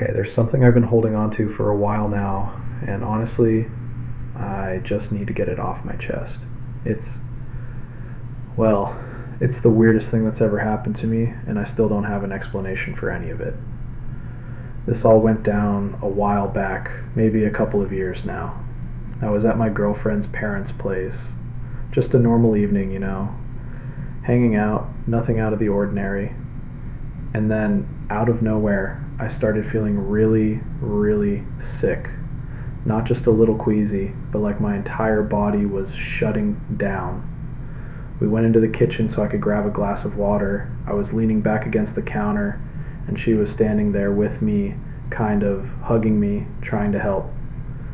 Okay, there's something I've been holding on to for a while now, and honestly, I just need to get it off my chest. It's, well, it's the weirdest thing that's ever happened to me, and I still don't have an explanation for any of it. This all went down a while back, maybe a couple of years now. I was at my girlfriend's parents' place. Just a normal evening, hanging out, nothing out of the ordinary. And then, out of nowhere, I started feeling really, really sick. Not just a little queasy, but like my entire body was shutting down. We went into the kitchen so I could grab a glass of water. I was leaning back against the counter, and she was standing there with me, kind of hugging me, trying to help.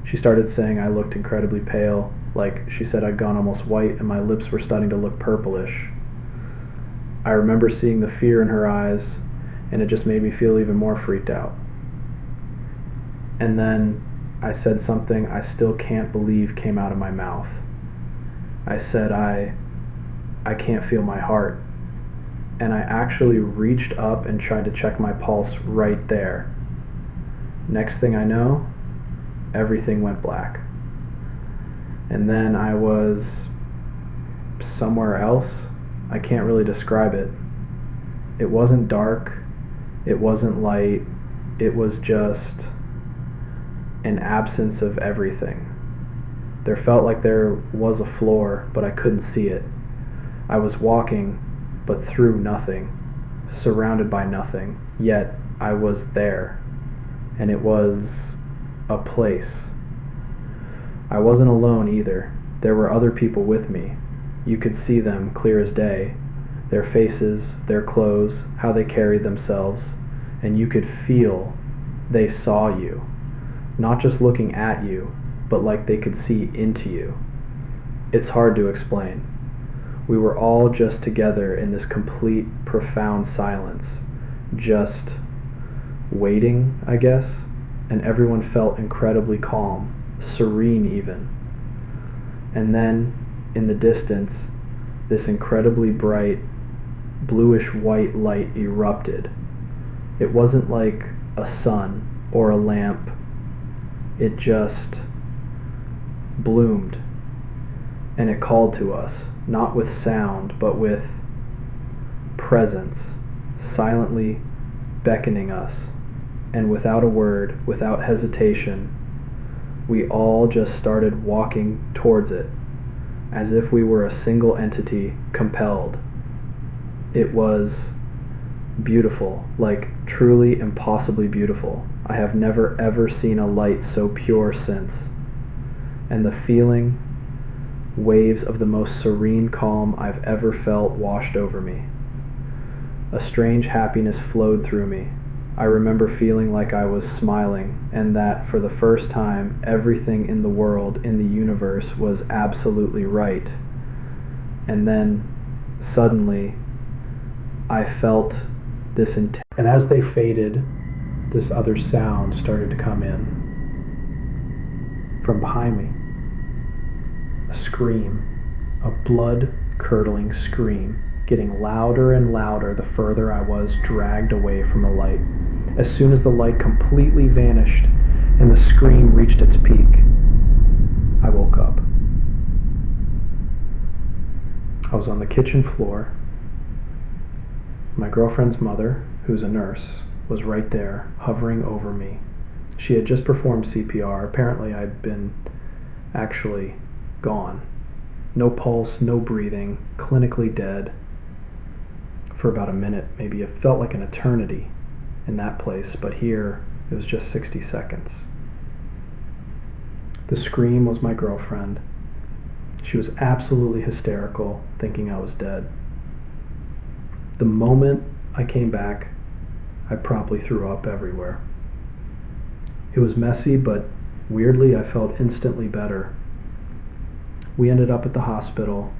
She started saying I looked incredibly pale, like she said I'd gone almost white and my lips were starting to look purplish. I remember seeing the fear in her eyes, and it just made me feel even more freaked out. And then I said something I still can't believe came out of my mouth. I said I can't feel my heart. And I actually reached up and tried to check my pulse right there. Next thing I know, everything went black. And then I was somewhere else. I can't really describe it. It wasn't dark. It wasn't light. It was just an absence of everything. There felt like there was a floor, but I couldn't see it. I was walking, but through nothing, surrounded by nothing, yet I was there, and it was a place. I wasn't alone either. There were other people with me. You could see them clear as day, their faces, their clothes, how they carried themselves, and you could feel they saw you, not just looking at you, but like they could see into you. It's hard to explain. We were all just together in this complete, profound silence, just waiting, I guess, and everyone felt incredibly calm, serene even. And then, in the distance, this incredibly bright, bluish-white light erupted. It wasn't like a sun or a lamp. It just bloomed, and it called to us, not with sound, but with presence, silently beckoning us. And without a word, without hesitation, we all just started walking towards it, as if we were a single entity compelled. It was beautiful, like truly impossibly beautiful. I have never ever seen a light so pure since. And the feeling, waves of the most serene calm I've ever felt washed over me. A strange happiness flowed through me. I remember feeling like I was smiling, and that for the first time everything in the world, in the universe, was absolutely right. And then, suddenly, I felt this intense. And as they faded, this other sound started to come in from behind me. A scream, a blood-curdling scream, getting louder and louder the further I was dragged away from the light. As soon as the light completely vanished and the scream reached its peak, I woke up. I was on the kitchen floor. My girlfriend's mother, who's a nurse, was right there, hovering over me. She had just performed CPR. Apparently I'd been actually gone. No pulse, no breathing, clinically dead for about a minute. Maybe it felt like an eternity in that place, but here it was just 60 seconds. The scream was my girlfriend. She was absolutely hysterical, thinking I was dead. The moment I came back, I promptly threw up everywhere. It was messy, but weirdly I felt instantly better. We ended up at the hospital.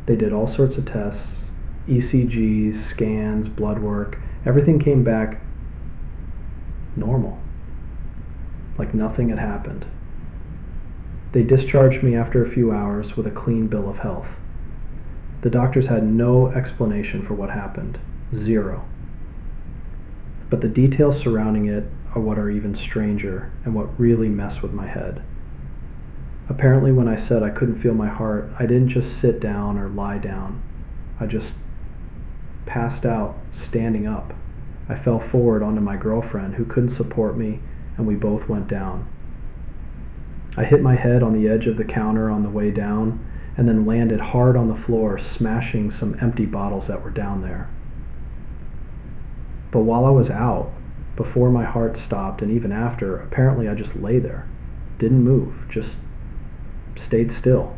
They did all sorts of tests, ECGs, scans, blood work. Everything came back normal, like nothing had happened. They discharged me after a few hours with a clean bill of health. The doctors had no explanation for what happened. Zero. but the details surrounding it are what are even stranger and what really mess with my head. Apparently, when I said I couldn't feel my heart, I didn't just sit down or lie down. I just passed out, standing up. I fell forward onto my girlfriend, who couldn't support me, and we both went down. I hit my head on the edge of the counter on the way down, and then landed hard on the floor, smashing some empty bottles that were down there. But while I was out, before my heart stopped and even after, apparently I just lay there, didn't move, just stayed still.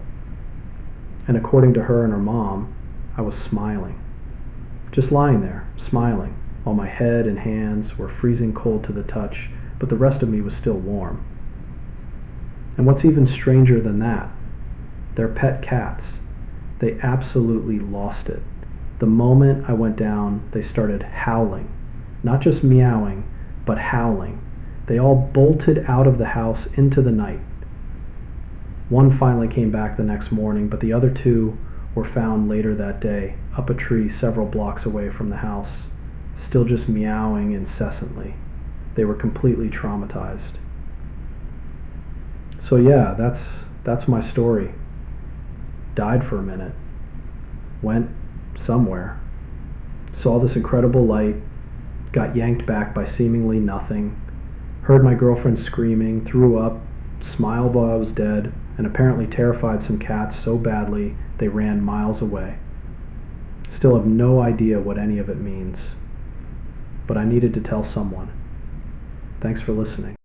And according to her and her mom, I was smiling. Just lying there, smiling, while my head and hands were freezing cold to the touch, but the rest of me was still warm. And what's even stranger than that, their pet cats, they absolutely lost it. The moment I went down, they started howling. Not just meowing, but howling. They all bolted out of the house into the night. One finally came back the next morning, but the other two were found later that day, up a tree several blocks away from the house, still just meowing incessantly. They were completely traumatized. So yeah, that's my story. Died for a minute. Went somewhere. Saw this incredible light. Got yanked back by seemingly nothing. Heard my girlfriend screaming, threw up, smiled while I was dead, and apparently terrified some cats so badly they ran miles away. Still have no idea what any of it means, but I needed to tell someone. Thanks for listening.